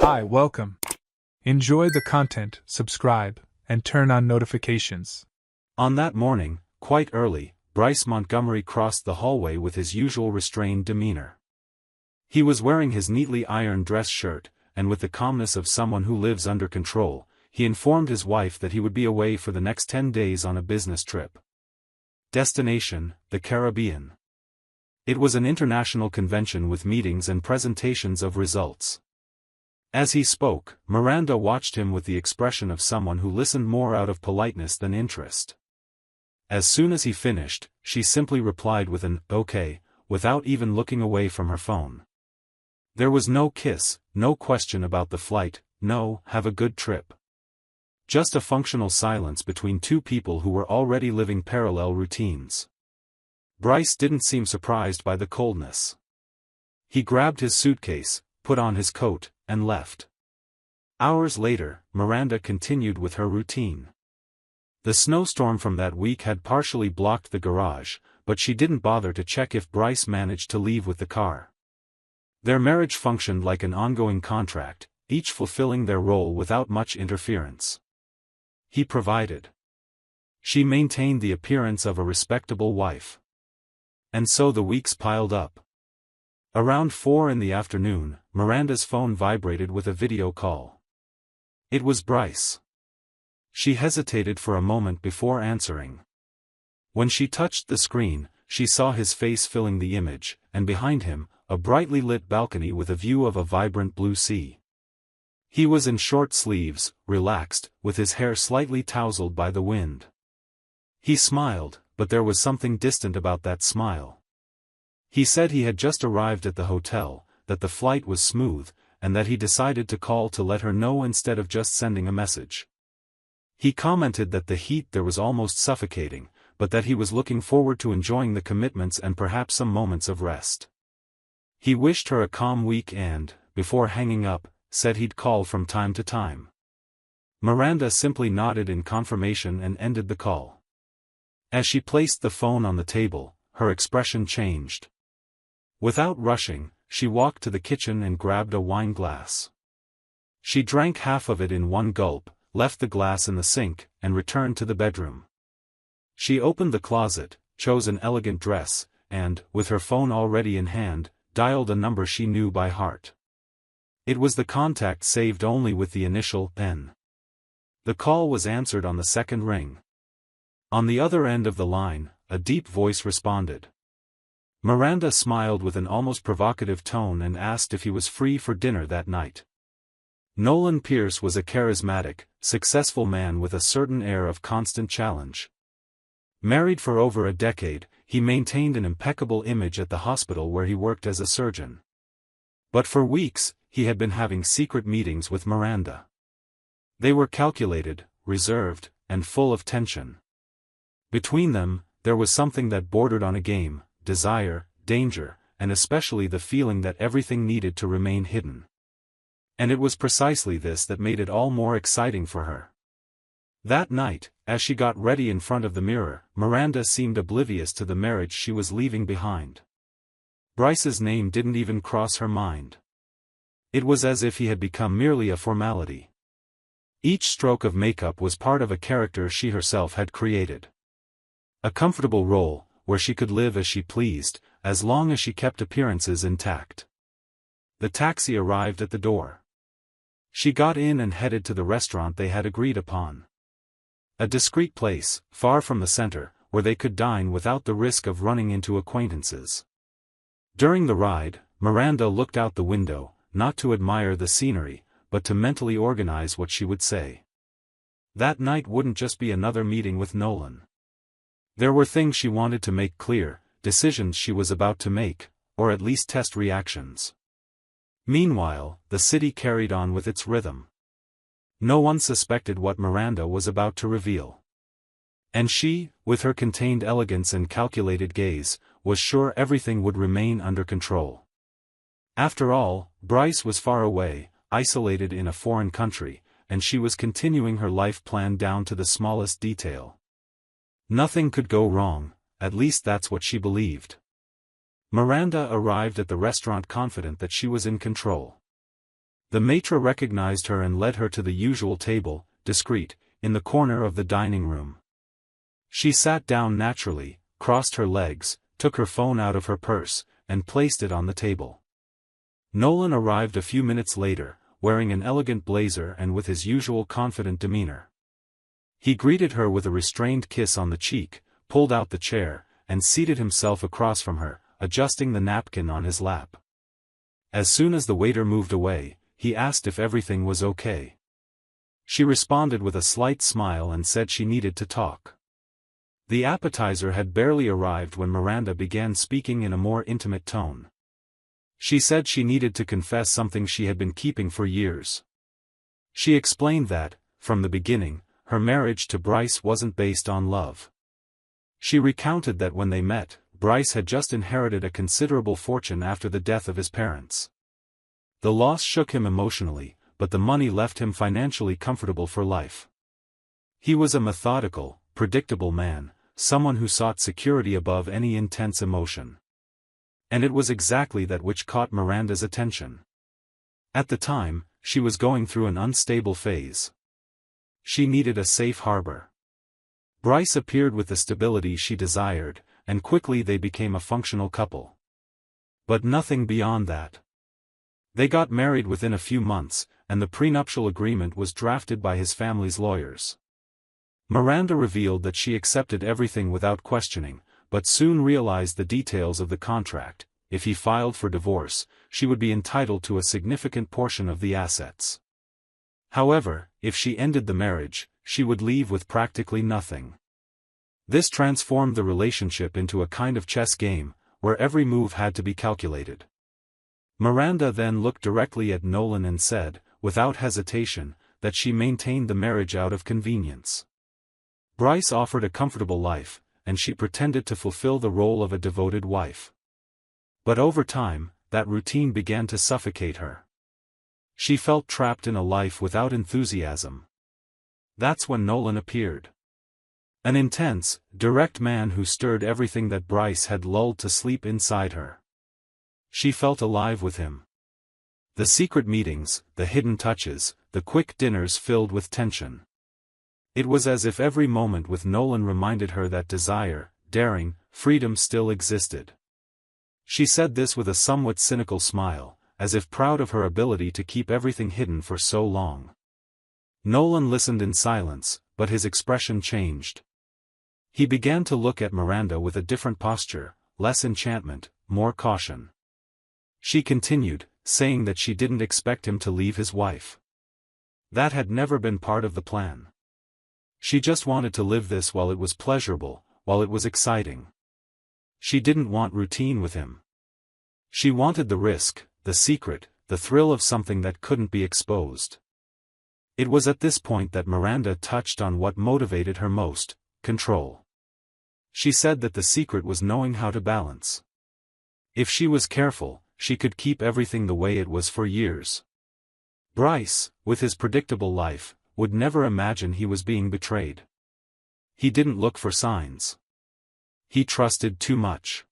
Hi, welcome. Enjoy the content, subscribe, and turn on notifications. On that morning, quite early, Bryce Montgomery crossed the hallway with his usual restrained demeanor. He was wearing his neatly ironed dress shirt, and with the calmness of someone who lives under control, he informed his wife that he would be away for the next 10 days on a business trip. Destination, the Caribbean. It was an international convention with meetings and presentations of results. As he spoke, Miranda watched him with the expression of someone who listened more out of politeness than interest. As soon as he finished, she simply replied with an "okay," without even looking away from her phone. There was no kiss, no question about the flight, no "have a good trip." Just a functional silence between two people who were already living parallel routines. Bryce didn't seem surprised by the coldness. He grabbed his suitcase, put on his coat, and left. Hours later, Miranda continued with her routine. The snowstorm from that week had partially blocked the garage, but she didn't bother to check if Bryce managed to leave with the car. Their marriage functioned like an ongoing contract, each fulfilling their role without much interference. He provided. She maintained the appearance of a respectable wife. And so the weeks piled up. Around 4 in the afternoon, Miranda's phone vibrated with a video call. It was Bryce. She hesitated for a moment before answering. When she touched the screen, she saw his face filling the image, and behind him, a brightly lit balcony with a view of a vibrant blue sea. He was in short sleeves, relaxed, with his hair slightly tousled by the wind. He smiled, but there was something distant about that smile. He said he had just arrived at the hotel, that the flight was smooth, and that he decided to call to let her know instead of just sending a message. He commented that the heat there was almost suffocating, but that he was looking forward to enjoying the commitments and perhaps some moments of rest. He wished her a calm week and, before hanging up, said he'd call from time to time. Miranda simply nodded in confirmation and ended the call. As she placed the phone on the table, her expression changed. Without rushing, she walked to the kitchen and grabbed a wine glass. She drank half of it in one gulp, left the glass in the sink, and returned to the bedroom. She opened the closet, chose an elegant dress, and, with her phone already in hand, dialed a number she knew by heart. It was the contact saved only with the initial N. The call was answered on the second ring. On the other end of the line, a deep voice responded. Miranda smiled with an almost provocative tone and asked if he was free for dinner that night. Nolan Pierce was a charismatic, successful man with a certain air of constant challenge. Married for over a decade, he maintained an impeccable image at the hospital where he worked as a surgeon. But for weeks, he had been having secret meetings with Miranda. They were calculated, reserved, and full of tension. Between them, there was something that bordered on a game, desire, danger, and especially the feeling that everything needed to remain hidden. And it was precisely this that made it all more exciting for her. That night, as she got ready in front of the mirror, Miranda seemed oblivious to the marriage she was leaving behind. Bryce's name didn't even cross her mind. It was as if he had become merely a formality. Each stroke of makeup was part of a character she herself had created. A comfortable role, where she could live as she pleased, as long as she kept appearances intact. The taxi arrived at the door. She got in and headed to the restaurant they had agreed upon. A discreet place, far from the center, where they could dine without the risk of running into acquaintances. During the ride, Miranda looked out the window, not to admire the scenery, but to mentally organize what she would say. That night wouldn't just be another meeting with Nolan. There were things she wanted to make clear, decisions she was about to make, or at least test reactions. Meanwhile, the city carried on with its rhythm. No one suspected what Miranda was about to reveal. And she, with her contained elegance and calculated gaze, was sure everything would remain under control. After all, Bryce was far away, isolated in a foreign country, and she was continuing her life plan down to the smallest detail. Nothing could go wrong, at least that's what she believed. Miranda arrived at the restaurant confident that she was in control. The maître recognized her and led her to the usual table, discreet, in the corner of the dining room. She sat down naturally, crossed her legs, took her phone out of her purse, and placed it on the table. Nolan arrived a few minutes later, wearing an elegant blazer and with his usual confident demeanor. He greeted her with a restrained kiss on the cheek, pulled out the chair, and seated himself across from her, adjusting the napkin on his lap. As soon as the waiter moved away, he asked if everything was okay. She responded with a slight smile and said she needed to talk. The appetizer had barely arrived when Miranda began speaking in a more intimate tone. She said she needed to confess something she had been keeping for years. She explained that, from the beginning, her marriage to Bryce wasn't based on love. She recounted that when they met, Bryce had just inherited a considerable fortune after the death of his parents. The loss shook him emotionally, but the money left him financially comfortable for life. He was a methodical, predictable man, someone who sought security above any intense emotion. And it was exactly that which caught Miranda's attention. At the time, she was going through an unstable phase. She needed a safe harbor. Bryce appeared with the stability she desired, and quickly they became a functional couple. But nothing beyond that. They got married within a few months, and the prenuptial agreement was drafted by his family's lawyers. Miranda revealed that she accepted everything without questioning, but soon realized the details of the contract. If he filed for divorce, she would be entitled to a significant portion of the assets. However, if she ended the marriage, she would leave with practically nothing. This transformed the relationship into a kind of chess game, where every move had to be calculated. Miranda then looked directly at Nolan and said, without hesitation, that she maintained the marriage out of convenience. Bryce offered a comfortable life, and she pretended to fulfill the role of a devoted wife. But over time, that routine began to suffocate her. She felt trapped in a life without enthusiasm. That's when Nolan appeared. An intense, direct man who stirred everything that Bryce had lulled to sleep inside her. She felt alive with him. The secret meetings, the hidden touches, the quick dinners filled with tension. It was as if every moment with Nolan reminded her that desire, daring, freedom still existed. She said this with a somewhat cynical smile, as if proud of her ability to keep everything hidden for so long. Nolan listened in silence, but his expression changed. He began to look at Miranda with a different posture, less enchantment, more caution. She continued, saying that she didn't expect him to leave his wife. That had never been part of the plan. She just wanted to live this while it was pleasurable, while it was exciting. She didn't want routine with him. She wanted the risk, the secret, the thrill of something that couldn't be exposed. It was at this point that Miranda touched on what motivated her most: control. She said that the secret was knowing how to balance. If she was careful, she could keep everything the way it was for years. Bryce, with his predictable life, would never imagine he was being betrayed. He didn't look for signs. He trusted too much.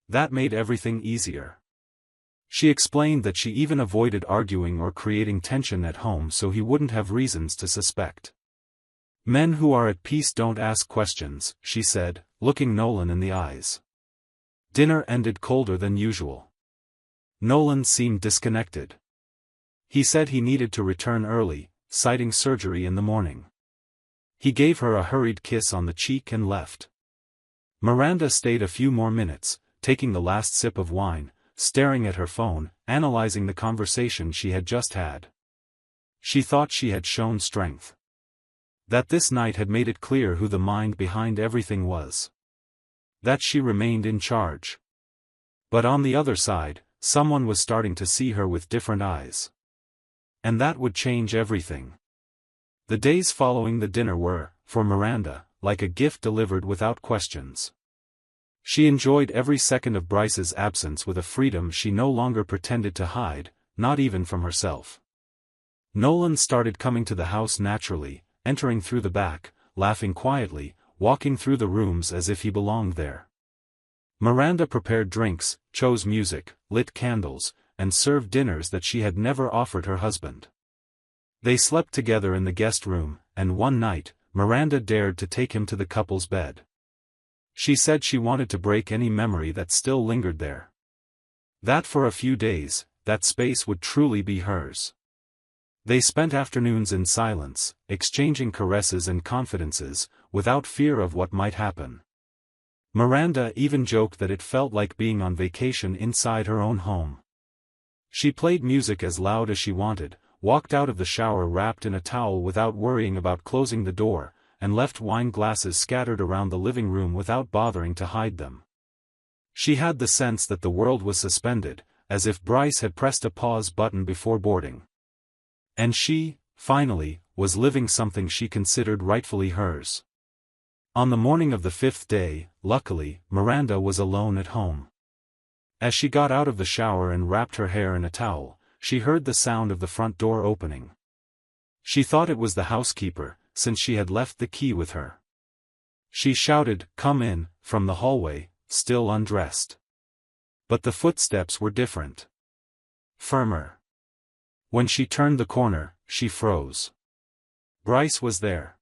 That made everything easier. She explained that she even avoided arguing or creating tension at home so he wouldn't have reasons to suspect. Men who are at peace don't ask questions, she said, looking Nolan in the eyes. Dinner ended colder than usual. Nolan seemed disconnected. He said he needed to return early, citing surgery in the morning. He gave her a hurried kiss on the cheek and left. Miranda stayed a few more minutes, taking the last sip of wine, staring at her phone, analyzing the conversation she had just had. She thought she had shown strength. That this night had made it clear who the mind behind everything was. That she remained in charge. But on the other side, someone was starting to see her with different eyes. And that would change everything. The days following the dinner were, for Miranda, like a gift delivered without questions. She enjoyed every second of Bryce's absence with a freedom she no longer pretended to hide, not even from herself. Nolan started coming to the house naturally, entering through the back, laughing quietly, walking through the rooms as if he belonged there. Miranda prepared drinks, chose music, lit candles, and served dinners that she had never offered her husband. They slept together in the guest room, and one night, Miranda dared to take him to the couple's bed. She said she wanted to break any memory that still lingered there. That for a few days, that space would truly be hers. They spent afternoons in silence, exchanging caresses and confidences, without fear of what might happen. Miranda even joked that it felt like being on vacation inside her own home. She played music as loud as she wanted, walked out of the shower wrapped in a towel without worrying about closing the door, and left wine glasses scattered around the living room without bothering to hide them. She had the sense that the world was suspended, as if Bryce had pressed a pause button before boarding. And she, finally, was living something she considered rightfully hers. On the morning of the 5th day, luckily, Miranda was alone at home. As she got out of the shower and wrapped her hair in a towel, she heard the sound of the front door opening. She thought it was the housekeeper, since she had left the key with her. She shouted, "Come in," from the hallway, still undressed. But the footsteps were different. Firmer. When she turned the corner, she froze. Bryce was there.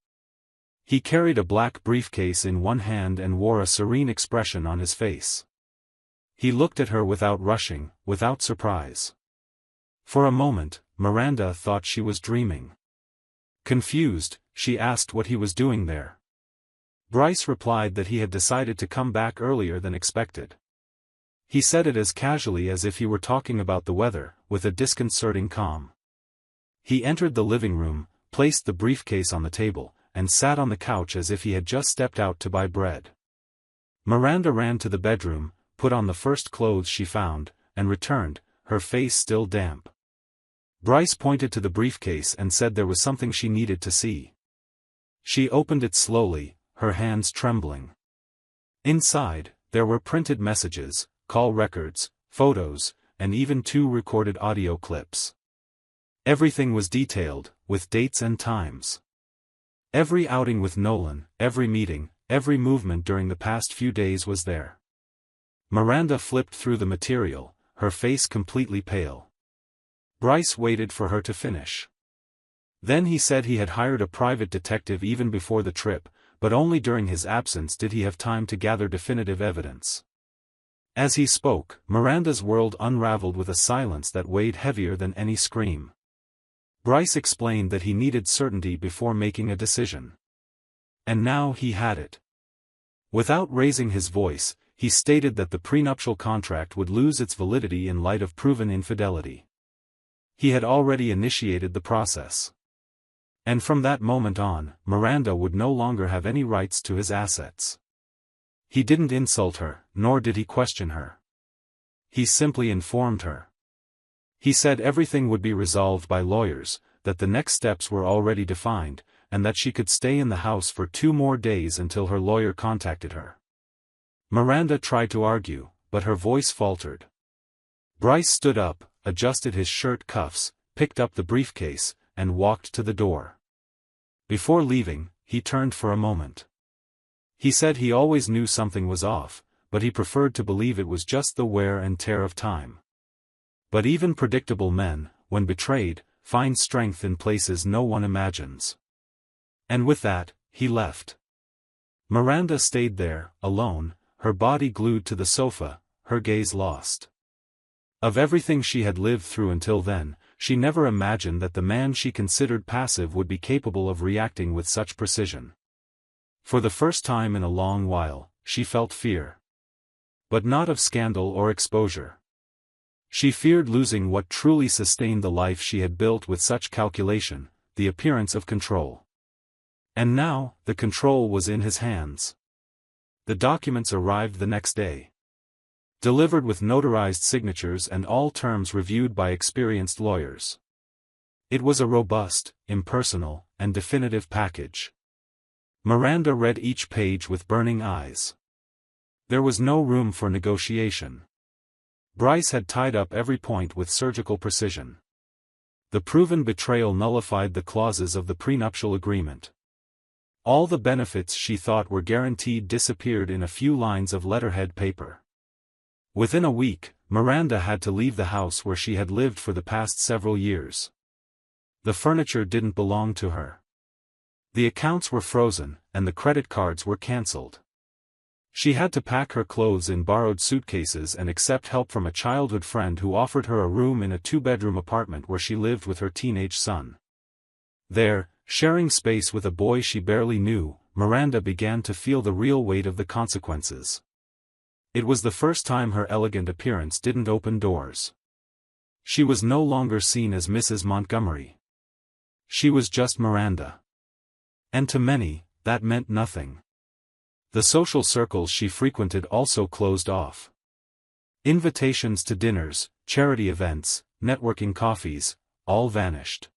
He carried a black briefcase in one hand and wore a serene expression on his face. He looked at her without rushing, without surprise. For a moment, Miranda thought she was dreaming. Confused, she asked what he was doing there. Bryce replied that he had decided to come back earlier than expected. He said it as casually as if he were talking about the weather, with a disconcerting calm. He entered the living room, placed the briefcase on the table, and sat on the couch as if he had just stepped out to buy bread. Miranda ran to the bedroom, put on the first clothes she found, and returned, her face still damp. Bryce pointed to the briefcase and said there was something she needed to see. She opened it slowly, her hands trembling. Inside, there were printed messages, call records, photos, and even 2 recorded audio clips. Everything was detailed, with dates and times. Every outing with Nolan, every meeting, every movement during the past few days was there. Miranda flipped through the material, her face completely pale. Bryce waited for her to finish. Then he said he had hired a private detective even before the trip, but only during his absence did he have time to gather definitive evidence. As he spoke, Miranda's world unraveled with a silence that weighed heavier than any scream. Bryce explained that he needed certainty before making a decision. And now he had it. Without raising his voice, he stated that the prenuptial contract would lose its validity in light of proven infidelity. He had already initiated the process. And from that moment on, Miranda would no longer have any rights to his assets. He didn't insult her, nor did he question her. He simply informed her. He said everything would be resolved by lawyers, that the next steps were already defined, and that she could stay in the house for 2 more days until her lawyer contacted her. Miranda tried to argue, but her voice faltered. Bryce stood up, adjusted his shirt cuffs, picked up the briefcase, and walked to the door. Before leaving, he turned for a moment. He said he always knew something was off, but he preferred to believe it was just the wear and tear of time. But even predictable men, when betrayed, find strength in places no one imagines. And with that, he left. Miranda stayed there, alone, her body glued to the sofa, her gaze lost. Of everything she had lived through until then, she never imagined that the man she considered passive would be capable of reacting with such precision. For the first time in a long while, she felt fear. But not of scandal or exposure. She feared losing what truly sustained the life she had built with such calculation, the appearance of control. And now, the control was in his hands. The documents arrived the next day. Delivered with notarized signatures and all terms reviewed by experienced lawyers. It was a robust, impersonal, and definitive package. Miranda read each page with burning eyes. There was no room for negotiation. Bryce had tied up every point with surgical precision. The proven betrayal nullified the clauses of the prenuptial agreement. All the benefits she thought were guaranteed disappeared in a few lines of letterhead paper. Within a week, Miranda had to leave the house where she had lived for the past several years. The furniture didn't belong to her. The accounts were frozen, and the credit cards were cancelled. She had to pack her clothes in borrowed suitcases and accept help from a childhood friend who offered her a room in a two-bedroom apartment where she lived with her teenage son. There, sharing space with a boy she barely knew, Miranda began to feel the real weight of the consequences. It was the first time her elegant appearance didn't open doors. She was no longer seen as Mrs. Montgomery. She was just Miranda. And to many, that meant nothing. The social circles she frequented also closed off. Invitations to dinners, charity events, networking coffees, all vanished.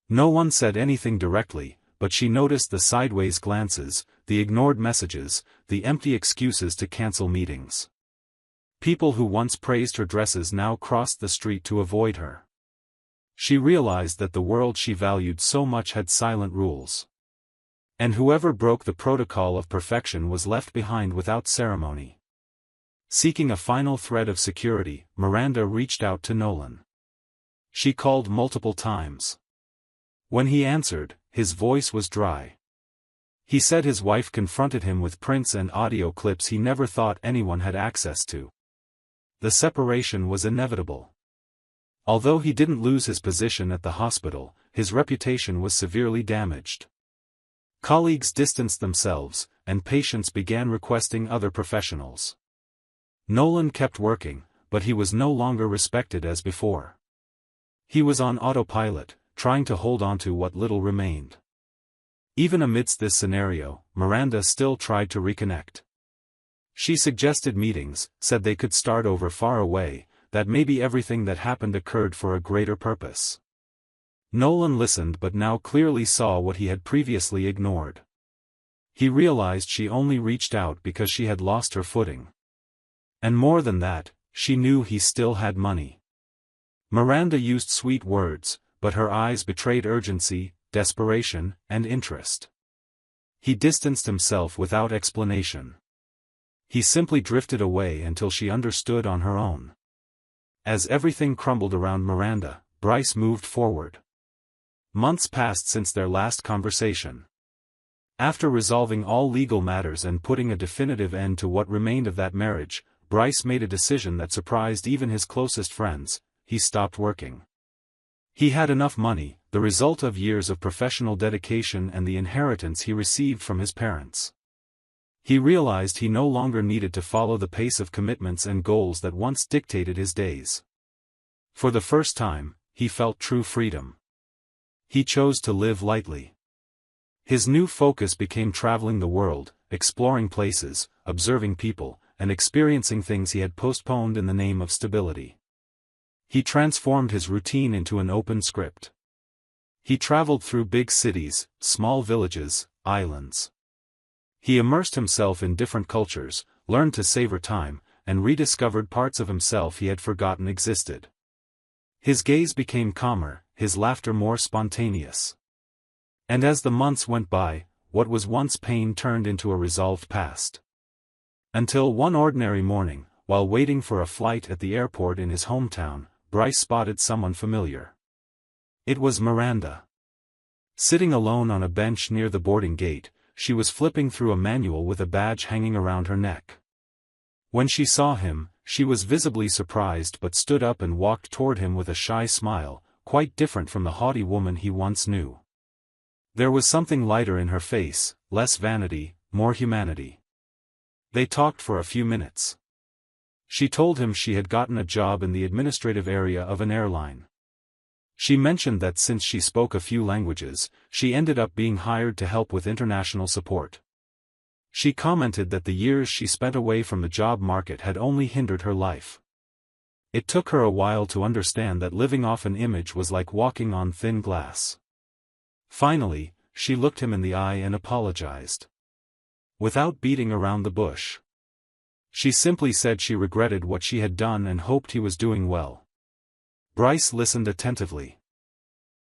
No one said anything directly, but she noticed the sideways glances, the ignored messages, the empty excuses to cancel meetings. People who once praised her dresses now crossed the street to avoid her. She realized that the world she valued so much had silent rules. And whoever broke the protocol of perfection was left behind without ceremony. Seeking a final thread of security, Miranda reached out to Nolan. She called multiple times. When he answered, his voice was dry. He said his wife confronted him with prints and audio clips he never thought anyone had access to. The separation was inevitable. Although he didn't lose his position at the hospital, his reputation was severely damaged. Colleagues distanced themselves, and patients began requesting other professionals. Nolan kept working, but he was no longer respected as before. He was on autopilot, trying to hold on to what little remained. Even amidst this scenario, Miranda still tried to reconnect. She suggested meetings, said they could start over far away, that maybe everything that happened occurred for a greater purpose. Nolan listened but now clearly saw what he had previously ignored. He realized she only reached out because she had lost her footing. And more than that, she knew he still had money. Miranda used sweet words, but her eyes betrayed urgency, desperation, and interest. He distanced himself without explanation. He simply drifted away until she understood on her own. As everything crumbled around Miranda, Bryce moved forward. Months passed since their last conversation. After resolving all legal matters and putting a definitive end to what remained of that marriage, Bryce made a decision that surprised even his closest friends: he stopped working. He had enough money, the result of years of professional dedication and the inheritance he received from his parents. He realized he no longer needed to follow the pace of commitments and goals that once dictated his days. For the first time, he felt true freedom. He chose to live lightly. His new focus became traveling the world, exploring places, observing people, and experiencing things he had postponed in the name of stability. He transformed his routine into an open script. He traveled through big cities, small villages, islands. He immersed himself in different cultures, learned to savor time, and rediscovered parts of himself he had forgotten existed. His gaze became calmer, his laughter more spontaneous. And as the months went by, what was once pain turned into a resolved past. Until one ordinary morning, while waiting for a flight at the airport in his hometown, Bryce spotted someone familiar. It was Miranda. Sitting alone on a bench near the boarding gate, she was flipping through a manual with a badge hanging around her neck. When she saw him, she was visibly surprised but stood up and walked toward him with a shy smile, quite different from the haughty woman he once knew. There was something lighter in her face, less vanity, more humanity. They talked for a few minutes. She told him she had gotten a job in the administrative area of an airline. She mentioned that since she spoke a few languages, she ended up being hired to help with international support. She commented that the years she spent away from the job market had only hindered her life. It took her a while to understand that living off an image was like walking on thin glass. Finally, she looked him in the eye and apologized. Without beating around the bush. She simply said she regretted what she had done and hoped he was doing well. Bryce listened attentively.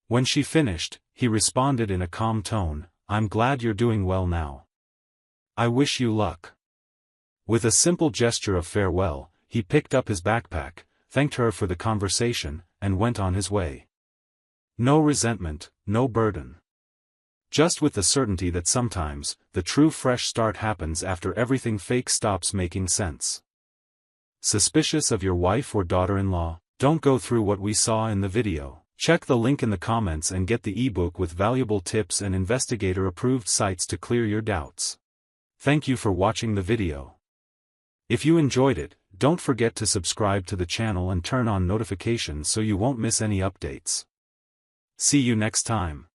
When she finished, he responded in a calm tone, "I'm glad you're doing well now. I wish you luck." With a simple gesture of farewell, he picked up his backpack, thanked her for the conversation, and went on his way. No resentment, no burden. Just with the certainty that sometimes, the true fresh start happens after everything fake stops making sense. Suspicious of your wife or daughter-in-law? Don't go through what we saw in the video. Check the link in the comments and get the ebook with valuable tips and investigator-approved sites to clear your doubts. Thank you for watching the video. If you enjoyed it, don't forget to subscribe to the channel and turn on notifications so you won't miss any updates. See you next time.